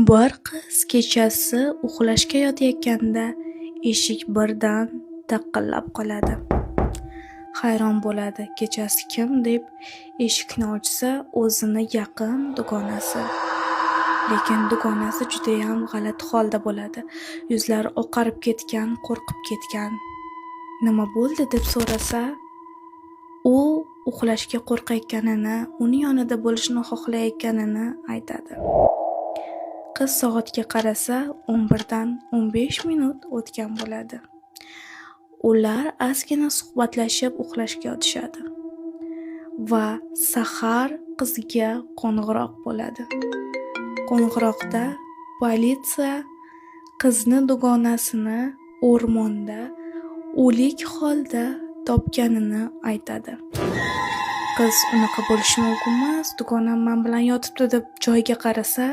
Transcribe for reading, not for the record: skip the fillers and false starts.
Bir qiz kechasi uxlashga yotayotganda eshik birdan taqillab qoladi. Hayron bo'ladi, kechasi kim deb eshikni ochsa, o'zini yaqin dugonasi. Lekin dugonasi juda ham g'alati holda bo'ladi. Yuzlari oqarib ketgan, qo'rqib ketgan. Nima bo'ldi deb so'rasa, u uxlashga qo'rqayotganini, uning yonida bo'lishni xohlayotganini aytadi. Qiz soatga qarasa, 11 dan 15 minut o'tgan bo'ladi. Ular ozgina suhbatlashib uxlashga yotishadi va sahar qizga qo'ng'iroq bo'ladi. Qo'ng'iroqda politsiya qizni dugonasini o'rmonda o'lik holda topganini aytadi. Qiz unaqa bo'lishi mumkin emas, dugonam men bilan yotibdi deb joyiga qarasa,